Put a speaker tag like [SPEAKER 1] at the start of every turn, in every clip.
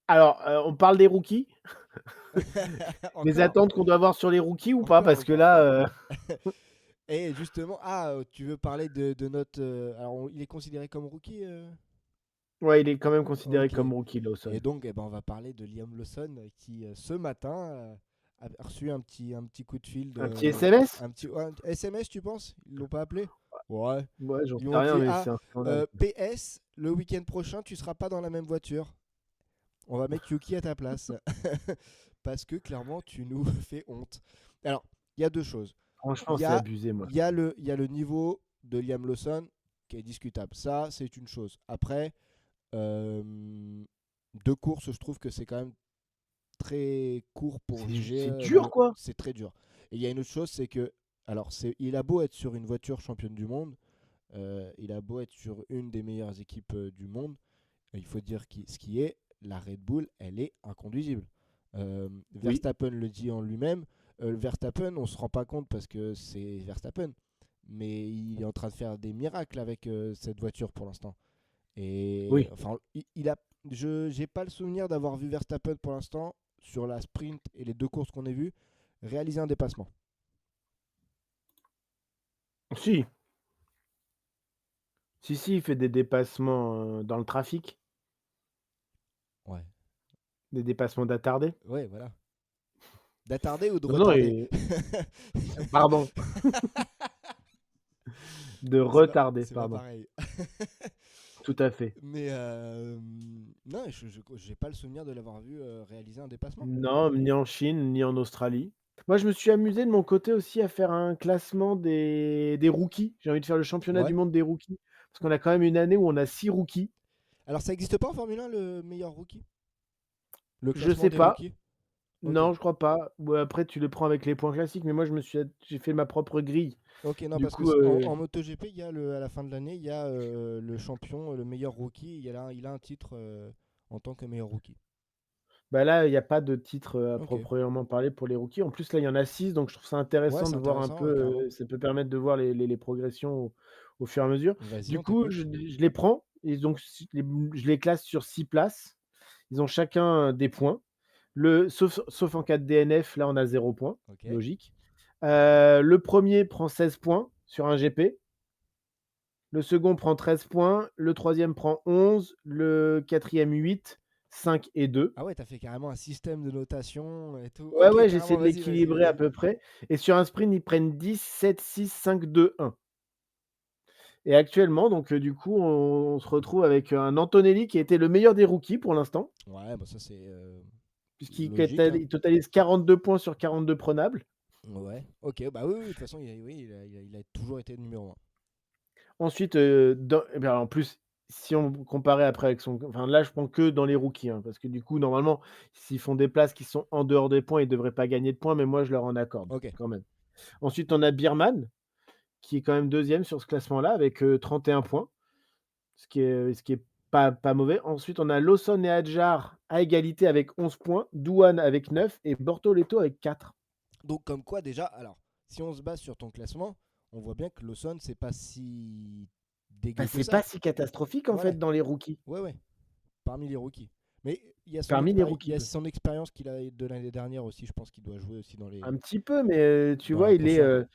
[SPEAKER 1] Alors, on parle des rookies? Les
[SPEAKER 2] Encore?
[SPEAKER 1] attentes qu'on doit avoir sur les rookies ou pas?
[SPEAKER 2] Encore,
[SPEAKER 1] Parce que
[SPEAKER 2] encore.
[SPEAKER 1] là,
[SPEAKER 2] Et justement, tu veux parler de notre. Alors, il est considéré comme rookie.
[SPEAKER 1] ouais, il est quand même considéré
[SPEAKER 2] Ok.
[SPEAKER 1] comme rookie,
[SPEAKER 2] Et
[SPEAKER 1] Lawson.
[SPEAKER 2] donc, eh ben, on va parler de Liam Lawson qui, ce matin, a reçu un petit coup de fil
[SPEAKER 1] Un petit SMS?
[SPEAKER 2] ouais, un SMS, tu penses? Ils l'ont pas appelé? Ouais.
[SPEAKER 1] Ouais, j'en
[SPEAKER 2] Ils lui
[SPEAKER 1] sais
[SPEAKER 2] ont
[SPEAKER 1] rien,
[SPEAKER 2] dit,
[SPEAKER 1] mais c'est un scandale.
[SPEAKER 2] PS, le week-end prochain, tu seras pas dans la même voiture. On va mettre Yuki à ta place. Parce que clairement, tu nous fais honte. Alors, il y a deux choses.
[SPEAKER 1] Franchement,
[SPEAKER 2] Il y
[SPEAKER 1] c'est
[SPEAKER 2] a,
[SPEAKER 1] abusé, moi,
[SPEAKER 2] il
[SPEAKER 1] je
[SPEAKER 2] y, a
[SPEAKER 1] trouve.
[SPEAKER 2] le, il y a le niveau de Liam Lawson qui est discutable. Ça, c'est une chose. Après, euh, deux courses, je trouve que c'est quand même très court pour juger.
[SPEAKER 1] C'est dur, quoi.
[SPEAKER 2] C'est très dur. Et il y a une autre chose, c'est que, alors, il a beau être sur une voiture championne du monde, il a beau être sur une des meilleures équipes du monde, il faut dire ce qui est, la Red Bull, elle est inconduisible.
[SPEAKER 1] Oui.
[SPEAKER 2] Verstappen le dit en lui-même. Verstappen, on se rend pas compte parce que c'est Verstappen, mais il est en train de faire des miracles avec cette voiture pour l'instant. Et
[SPEAKER 1] Oui.
[SPEAKER 2] enfin, je j'ai pas le souvenir d'avoir vu Verstappen pour l'instant sur la sprint et les deux courses qu'on a vues réaliser un dépassement.
[SPEAKER 1] Si. Si, si, il fait des dépassements, dans le trafic,
[SPEAKER 2] Ouais,
[SPEAKER 1] des dépassements d'attardés.
[SPEAKER 2] ouais, voilà. D'attardé ou de
[SPEAKER 1] Non, non,
[SPEAKER 2] retardé?
[SPEAKER 1] pardon, de
[SPEAKER 2] c'est pas,
[SPEAKER 1] retardés,
[SPEAKER 2] c'est pas
[SPEAKER 1] pardon.
[SPEAKER 2] pareil.
[SPEAKER 1] Tout à fait.
[SPEAKER 2] Mais non, j'ai pas le souvenir de l'avoir vu réaliser un dépassement.
[SPEAKER 1] Non, ni en Chine, ni en Australie. Moi, je me suis amusé de mon côté aussi à faire un classement des rookies. J'ai envie de faire le championnat du
[SPEAKER 2] Ouais.
[SPEAKER 1] monde des rookies, parce qu'on a quand même une année où on a 6 rookies.
[SPEAKER 2] Alors ça existe pas en Formule 1 le meilleur rookie? Le
[SPEAKER 1] Je
[SPEAKER 2] classement
[SPEAKER 1] sais
[SPEAKER 2] des
[SPEAKER 1] pas.
[SPEAKER 2] rookies? Ok.
[SPEAKER 1] Non, je crois pas. Ouais, après, tu le prends avec les points classiques, mais moi, j'ai fait ma propre grille.
[SPEAKER 2] Ok, non,
[SPEAKER 1] Du
[SPEAKER 2] parce que
[SPEAKER 1] coup,
[SPEAKER 2] en MotoGP, à la fin de l'année, il y a le champion, le meilleur rookie, il a un titre en tant que meilleur rookie.
[SPEAKER 1] bah, là, il y a pas de titre, à
[SPEAKER 2] Ok.
[SPEAKER 1] proprement parler pour les rookies. En plus, là, il y en a 6, donc je trouve ça
[SPEAKER 2] Ouais,
[SPEAKER 1] intéressant
[SPEAKER 2] c'est
[SPEAKER 1] de voir un
[SPEAKER 2] intéressant,
[SPEAKER 1] peu,
[SPEAKER 2] ouais, carrément.
[SPEAKER 1] ça peut permettre de voir les progressions au fur et à mesure.
[SPEAKER 2] Vas-y,
[SPEAKER 1] Du
[SPEAKER 2] on
[SPEAKER 1] coup, je
[SPEAKER 2] t'écoute.
[SPEAKER 1] je les prends et donc je les classe sur 6 places. Ils ont chacun des points. Sauf en cas de DNF, là, on a 0 points,
[SPEAKER 2] Ok.
[SPEAKER 1] logique. Le premier prend 16 points sur un GP. Le second prend 13 points. Le troisième prend 11. Le quatrième 8, 5 et 2.
[SPEAKER 2] Ah ouais, t'as fait carrément un système de notation et tout.
[SPEAKER 1] Ouais,
[SPEAKER 2] Ok,
[SPEAKER 1] ouais,
[SPEAKER 2] carrément,
[SPEAKER 1] j'essaie de
[SPEAKER 2] vas-y, vas-y,
[SPEAKER 1] l'équilibrer à
[SPEAKER 2] vas-y.
[SPEAKER 1] peu près et sur un sprint, ils prennent 10, 7, 6, 5, 2, 1 et actuellement donc du coup, on se retrouve avec un Antonelli qui a été le meilleur des rookies pour l'instant,
[SPEAKER 2] Ouais, bah ça c'est
[SPEAKER 1] puisqu'il
[SPEAKER 2] logique, hein.
[SPEAKER 1] il totalise 42 points sur 42 prenables.
[SPEAKER 2] Ouais, ok, bah oui, oui, de toute façon, il a toujours été numéro un.
[SPEAKER 1] Ensuite, dans et bien, en plus, si on comparait après avec son enfin là, je prends que dans les rookies, hein, parce que du coup, normalement, s'ils font des places qui sont en dehors des points, ils devraient pas gagner de points, mais moi, je leur en accorde
[SPEAKER 2] Ok.
[SPEAKER 1] quand même. Ensuite, on a Beerman, qui est quand même deuxième sur ce classement-là avec, 31 points. Ce qui est pas mauvais. Ensuite, on a Lawson et Adjar à égalité avec 11 points, Douane avec 9 et Bortoleto avec 4.
[SPEAKER 2] Donc, comme quoi, déjà, alors, si on se base sur ton classement, on voit bien que Lawson, c'est pas si
[SPEAKER 1] Bah,
[SPEAKER 2] dégueu que
[SPEAKER 1] c'est pas
[SPEAKER 2] ça.
[SPEAKER 1] si catastrophique en
[SPEAKER 2] Voilà,
[SPEAKER 1] fait dans les rookies,
[SPEAKER 2] ouais, ouais, parmi les rookies. Mais
[SPEAKER 1] parmi les
[SPEAKER 2] il y
[SPEAKER 1] rookies.
[SPEAKER 2] a son expérience qu'il a de l'année dernière aussi, je pense qu'il doit jouer aussi
[SPEAKER 1] Un petit peu, mais tu
[SPEAKER 2] dans la
[SPEAKER 1] vois, il est,
[SPEAKER 2] potion.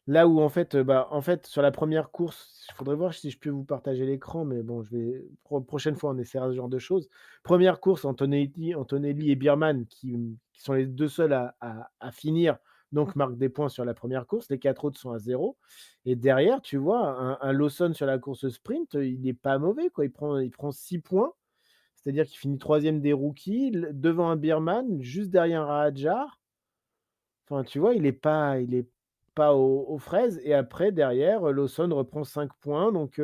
[SPEAKER 1] là où en fait, sur la première course, il faudrait voir si je peux vous partager l'écran, mais bon, je vais prochaine fois, on essaiera ce genre de choses. Première course, Antonelli et Beerman qui sont les 2 seuls à finir, donc marquent des points sur la première course. Les 4 autres sont à 0 et derrière, tu vois, un Lawson sur la course sprint, il est pas mauvais, quoi. Il prend 6 points, c'est-à-dire qu'il finit troisième des rookies, devant un Beerman, juste derrière un Hadjar. Enfin, tu vois, il est pas aux fraises et après derrière, Lawson reprend 5 points donc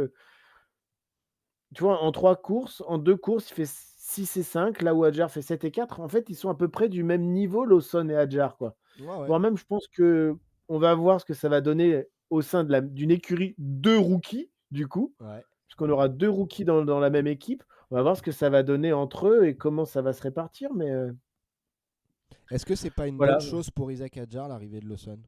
[SPEAKER 1] tu vois, en 3 courses, en 2 courses, il fait 6 et 5 là où Hadjar fait 7 et 4. En fait, ils sont à peu près du même niveau Lawson et Hadjar, quoi.
[SPEAKER 2] Ouais, ouais,
[SPEAKER 1] Voire même, je pense qu'on va voir ce que ça va donner au sein d'une écurie de rookies, du coup,
[SPEAKER 2] ouais.
[SPEAKER 1] puisqu'on aura 2 rookies dans la même équipe. On va voir ce que ça va donner entre eux et comment ça va se répartir, mais
[SPEAKER 2] Est-ce que c'est pas une bonne
[SPEAKER 1] voilà.
[SPEAKER 2] chose pour Isaac Hadjar, l'arrivée de Lawson?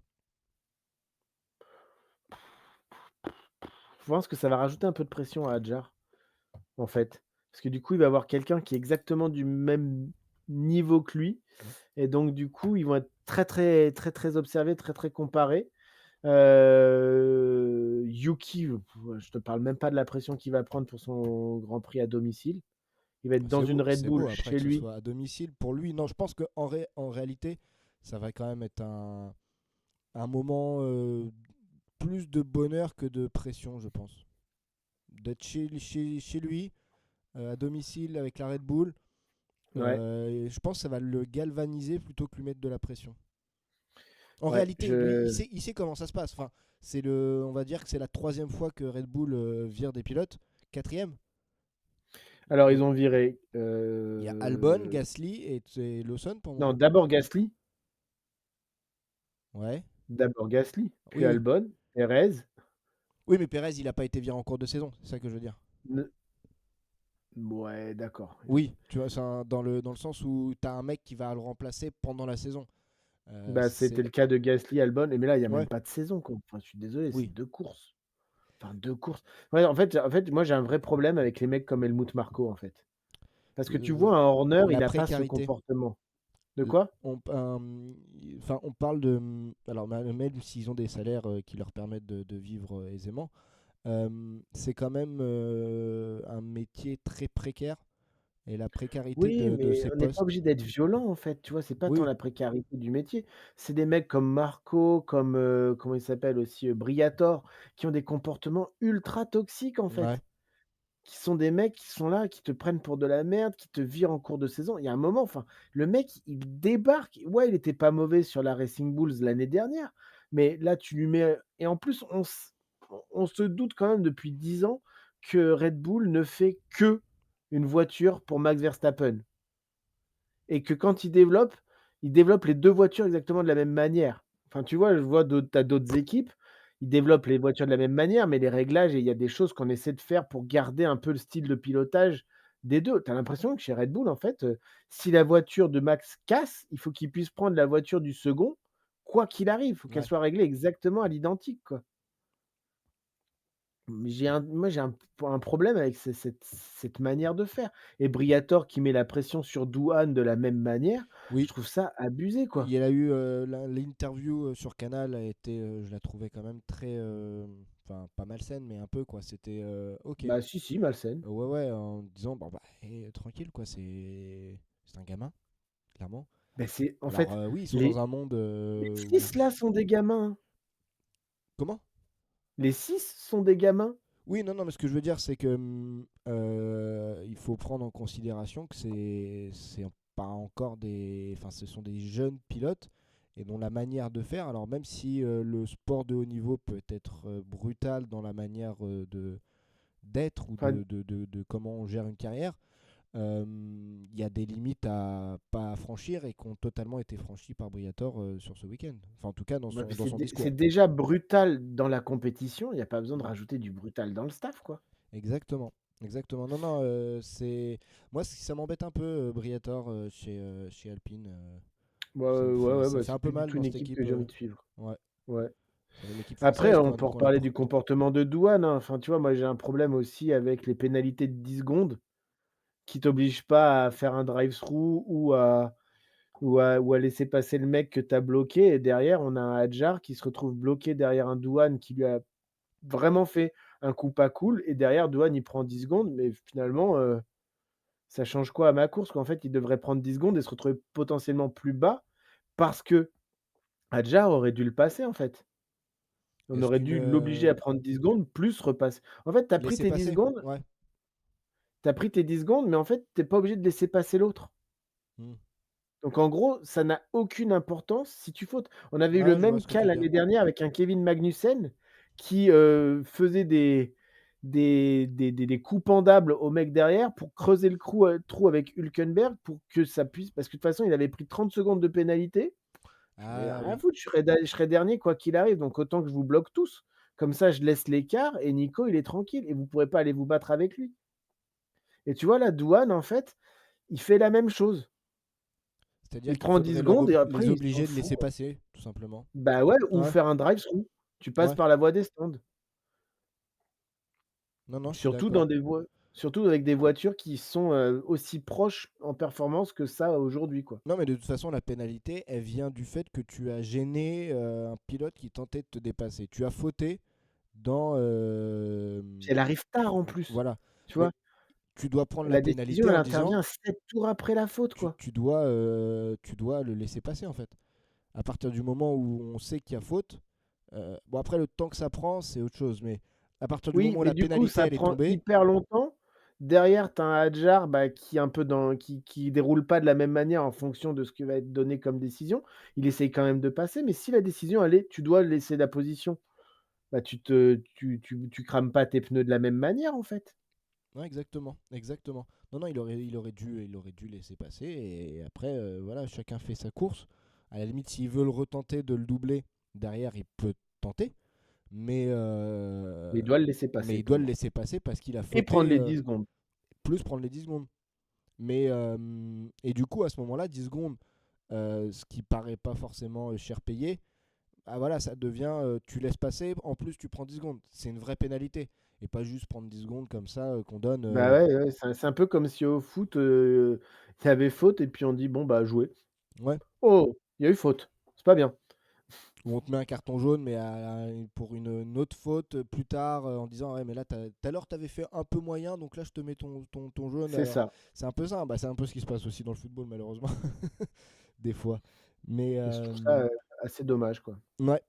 [SPEAKER 1] Je pense que ça va rajouter un peu de pression à Hadjar, en fait. Parce que du coup, il va avoir quelqu'un qui est exactement du même niveau que lui et donc du coup, ils vont être très, très, très, très observés, très, très comparés. Yuki, je te parle même pas de la pression qu'il va prendre pour son Grand Prix à domicile. Il va être dans une Red
[SPEAKER 2] C'est
[SPEAKER 1] Bull
[SPEAKER 2] beau après
[SPEAKER 1] chez
[SPEAKER 2] que ce
[SPEAKER 1] lui.
[SPEAKER 2] soit à domicile. Pour lui, non, je pense en réalité, ça va quand même être un moment plus de bonheur que de pression, je pense. D'être chez lui, à domicile avec la Red Bull,
[SPEAKER 1] Ouais,
[SPEAKER 2] et je pense que ça va le galvaniser plutôt que lui mettre de la pression. En
[SPEAKER 1] ouais,
[SPEAKER 2] réalité, lui, il sait comment ça se passe. Enfin, on va dire que c'est la troisième fois que Red Bull vire des pilotes. Quatrième.
[SPEAKER 1] alors ils
[SPEAKER 2] Donc,
[SPEAKER 1] ont viré,
[SPEAKER 2] il y a Albon, Gasly et Lawson pour moi.
[SPEAKER 1] non, d'abord Gasly,
[SPEAKER 2] Ouais.
[SPEAKER 1] puis
[SPEAKER 2] Oui, oui.
[SPEAKER 1] Albon, Perez,
[SPEAKER 2] Oui, mais Perez, il n'a pas été viré en cours de saison. C'est ça que je veux dire.
[SPEAKER 1] ne ouais, d'accord.
[SPEAKER 2] Oui, tu vois, dans le sens où tu as un mec qui va le remplacer pendant la saison.
[SPEAKER 1] Bah, c'était
[SPEAKER 2] C'est.
[SPEAKER 1] le cas de Gasly, Albon mais là, il y a même
[SPEAKER 2] Ouais,
[SPEAKER 1] pas de saison, quoi. Enfin, je suis désolé, c'est
[SPEAKER 2] oui.
[SPEAKER 1] 2 courses. Enfin 2 courses. Ouais, en fait, moi, j'ai un vrai problème avec les mecs comme Helmut Marko, en fait. Parce que tu vois,
[SPEAKER 2] Euh,
[SPEAKER 1] un Horner, il
[SPEAKER 2] la
[SPEAKER 1] a pas ce
[SPEAKER 2] précarité.
[SPEAKER 1] comportement. De quoi?
[SPEAKER 2] Enfin, on parle de. Alors, même s'ils ont des salaires qui leur permettent de vivre aisément, c'est quand même un métier très précaire. Et la précarité
[SPEAKER 1] Oui,
[SPEAKER 2] de
[SPEAKER 1] mais
[SPEAKER 2] ces
[SPEAKER 1] on n'est pas
[SPEAKER 2] postes.
[SPEAKER 1] obligé d'être violent, en fait, tu vois? C'est pas tant
[SPEAKER 2] Oui,
[SPEAKER 1] la précarité du métier. C'est des mecs comme Marco, comme, comment il s'appelle aussi, Briatore, qui ont des comportements ultra toxiques, en
[SPEAKER 2] ouais,
[SPEAKER 1] fait. Qui sont des mecs qui sont là, qui te prennent pour de la merde, qui te virent en cours de saison. Il y a un moment, enfin, le mec, il débarque. Ouais, il était pas mauvais sur la Racing Bulls l'année dernière, mais là, tu lui mets et en plus, on se doute quand même depuis 10 ans que Red Bull ne fait que une voiture pour Max Verstappen et que quand ils développent les 2 voitures exactement de la même manière. Enfin, tu vois, je vois d'autres équipes, ils développent les voitures de la même manière, mais les réglages et il y a des choses qu'on essaie de faire pour garder un peu le style de pilotage des 2. Tu as l'impression que chez Red Bull, en fait, si la voiture de Max casse, il faut qu'il puisse prendre la voiture du second, quoi qu'il arrive. Il faut qu'elle
[SPEAKER 2] ouais.
[SPEAKER 1] soit réglée exactement à l'identique, quoi. Mais j'ai un problème avec cette manière de faire et Briatore qui met la pression sur Douane de la même manière, je
[SPEAKER 2] Oui,
[SPEAKER 1] trouve ça abusé,
[SPEAKER 2] il
[SPEAKER 1] quoi.
[SPEAKER 2] y a eu l'interview sur Canal a été, je la trouvais quand même très, enfin pas malsaine, mais un peu quoi. C'était ok.
[SPEAKER 1] Bah, si, si, malsaine.
[SPEAKER 2] Ouais, ouais, en disant bon bah tranquille quoi, c'est un gamin, clairement.
[SPEAKER 1] Bah, c'est en
[SPEAKER 2] Alors
[SPEAKER 1] fait,
[SPEAKER 2] oui, ils sont dans
[SPEAKER 1] les
[SPEAKER 2] un monde
[SPEAKER 1] les
[SPEAKER 2] où
[SPEAKER 1] 6 là sont des gamins.
[SPEAKER 2] comment?
[SPEAKER 1] Les 6 sont des gamins.
[SPEAKER 2] Oui, non, non, mais ce que je veux dire, c'est que il faut prendre en considération que c'est pas encore des. Enfin, ce sont des jeunes pilotes et dont la manière de faire. Alors, même si le sport de haut niveau peut être brutal dans la manière d'être ou
[SPEAKER 1] Enfin,
[SPEAKER 2] de comment on gère une carrière, il y a des limites à pas franchir et qui ont totalement été franchies par Briatore sur ce week-end. Enfin, en tout cas,
[SPEAKER 1] bah,
[SPEAKER 2] dans son
[SPEAKER 1] c'est
[SPEAKER 2] discours.
[SPEAKER 1] déjà brutal dans la compétition, il y a pas besoin de
[SPEAKER 2] Mm.
[SPEAKER 1] rajouter du brutal dans le staff, quoi.
[SPEAKER 2] Exactement. Exactement. Non, non, c'est. Moi, ça m'embête un peu, Briatore, chez Alpine.
[SPEAKER 1] Ouais, ouais, ouais,
[SPEAKER 2] Ça
[SPEAKER 1] bah,
[SPEAKER 2] fait un
[SPEAKER 1] c'est
[SPEAKER 2] peu
[SPEAKER 1] plus du
[SPEAKER 2] mal
[SPEAKER 1] tout
[SPEAKER 2] dans
[SPEAKER 1] une
[SPEAKER 2] cette
[SPEAKER 1] équipe que
[SPEAKER 2] équipe.
[SPEAKER 1] j'ai envie de suivre.
[SPEAKER 2] Ouais.
[SPEAKER 1] Ouais.
[SPEAKER 2] Une équipe
[SPEAKER 1] Après,
[SPEAKER 2] française
[SPEAKER 1] on peut
[SPEAKER 2] qu'on a
[SPEAKER 1] reparler du comportement de Douane, hein. Enfin, tu vois, moi, j'ai un problème aussi avec les pénalités de 10 secondes qui t'obligent pas à faire un drive-through ou à laisser passer le mec que tu as bloqué et derrière, on a un Hadjar qui se retrouve bloqué derrière un Douane qui lui a vraiment fait un coup pas cool et derrière Douane, il prend 10 secondes mais finalement, ça change quoi à ma course? Qu'en fait, il devrait prendre 10 secondes et se retrouver potentiellement plus bas parce que Hadjar aurait dû le passer, en fait. On
[SPEAKER 2] Est-ce
[SPEAKER 1] aurait
[SPEAKER 2] qu'une
[SPEAKER 1] dû l'obliger à prendre 10 secondes plus repasser. En fait, tu as pris
[SPEAKER 2] laisser
[SPEAKER 1] tes 10
[SPEAKER 2] passer?
[SPEAKER 1] secondes
[SPEAKER 2] Ouais.
[SPEAKER 1] tu as pris tes 10 secondes mais en fait, tu es pas obligé de laisser passer l'autre.
[SPEAKER 2] Hmm.
[SPEAKER 1] Donc en gros, ça n'a aucune importance si tu fautes. On avait eu le
[SPEAKER 2] Ouais, je vois
[SPEAKER 1] même
[SPEAKER 2] ce que
[SPEAKER 1] cas
[SPEAKER 2] tu veux dire.
[SPEAKER 1] l'année dernière avec un Kevin Magnussen qui, faisait des coups pendables au mec derrière pour creuser le trou avec Hülkenberg pour que ça puisse parce que de toute façon, il avait pris 30 secondes de pénalité. J'en ai
[SPEAKER 2] Ah
[SPEAKER 1] rien à
[SPEAKER 2] oui.
[SPEAKER 1] foutre, je serai dernier quoi qu'il arrive, donc autant que je vous bloque tous. Comme ça, je laisse l'écart et Nico, il est tranquille et vous pourrez pas aller vous battre avec lui. Et tu vois, la Douane, en fait, il fait la même chose.
[SPEAKER 2] C'est-à-dire
[SPEAKER 1] Il
[SPEAKER 2] qu'il
[SPEAKER 1] prend 10
[SPEAKER 2] faudrait
[SPEAKER 1] secondes et
[SPEAKER 2] les
[SPEAKER 1] après il s'en
[SPEAKER 2] obliger de
[SPEAKER 1] fout.
[SPEAKER 2] laisser passer, tout simplement.
[SPEAKER 1] Bah ouais, ou
[SPEAKER 2] Ouais,
[SPEAKER 1] faire un drive-through. Tu passes
[SPEAKER 2] ouais.
[SPEAKER 1] par la voie des stands.
[SPEAKER 2] Non, non, je suis
[SPEAKER 1] Surtout dans
[SPEAKER 2] d'accord.
[SPEAKER 1] des voies. Surtout avec des voitures qui sont, aussi proches en performance que ça aujourd'hui, quoi.
[SPEAKER 2] Non, mais de toute façon, la pénalité, elle vient du fait que tu as gêné un pilote qui tentait de te dépasser. Tu as fauté dans.
[SPEAKER 1] Puis elle arrive tard en plus,
[SPEAKER 2] Voilà.
[SPEAKER 1] tu
[SPEAKER 2] Mais
[SPEAKER 1] vois?
[SPEAKER 2] tu dois prendre la
[SPEAKER 1] La décision,
[SPEAKER 2] pénalité
[SPEAKER 1] elle
[SPEAKER 2] en disant
[SPEAKER 1] intervient 7 tours après la faute,
[SPEAKER 2] tu,
[SPEAKER 1] quoi.
[SPEAKER 2] tu tu dois le laisser passer, en fait. À partir du moment où on sait qu'il y a faute, bon, après, le temps que ça prend, c'est autre chose. Mais à partir du
[SPEAKER 1] Oui,
[SPEAKER 2] moment où
[SPEAKER 1] mais
[SPEAKER 2] la
[SPEAKER 1] du coup,
[SPEAKER 2] pénalité,
[SPEAKER 1] ça
[SPEAKER 2] elle est
[SPEAKER 1] prend
[SPEAKER 2] tombée,
[SPEAKER 1] hyper longtemps. Derrière, tu as un Hadjar, bah, qui est un peu dans qui déroule pas de la même manière en fonction de ce qui va être donné comme décision. Il essaye quand même de passer, mais si la décision, elle est: «Tu dois laisser la position», bah, tu crames pas tes pneus de la même manière, en fait.
[SPEAKER 2] ouais, exactement, exactement. Non, non, il aurait dû laisser passer. Et après, voilà, chacun fait sa course. À la limite, s'il veut le retenter de le doubler, derrière, il peut tenter. Mais,
[SPEAKER 1] Mais il doit le laisser
[SPEAKER 2] mais
[SPEAKER 1] passer
[SPEAKER 2] il doit
[SPEAKER 1] pour
[SPEAKER 2] le
[SPEAKER 1] moi
[SPEAKER 2] laisser passer parce qu'il a
[SPEAKER 1] et prendre
[SPEAKER 2] fauté,
[SPEAKER 1] les 10 secondes.
[SPEAKER 2] plus prendre les 10 secondes. Mais, et du coup, à ce moment-là, 10 secondes, ce qui paraît pas forcément cher payé, ah voilà, ça devient tu laisses passer, en plus tu prends 10 secondes. C'est une vraie pénalité. Et pas juste prendre 10 secondes comme ça qu'on donne.
[SPEAKER 1] Bah, ouais, ouais, c'est un peu comme si au foot, il y avait faute et puis on dit: «Bon, bah, jouez».
[SPEAKER 2] Ouais.
[SPEAKER 1] «Oh, il y a eu faute, c'est pas bien».
[SPEAKER 2] Où on te met un carton jaune, mais pour une autre faute plus tard, en disant ouais, mais là, tout à l'heure, tu avais fait un peu moyen, donc là, je te mets ton jaune.
[SPEAKER 1] C'est
[SPEAKER 2] Alors,
[SPEAKER 1] ça
[SPEAKER 2] c'est un peu ça, bah, c'est un peu ce qui se passe aussi dans le football, malheureusement, des fois. Mais
[SPEAKER 1] et je trouve ça, assez dommage, quoi.
[SPEAKER 2] ouais,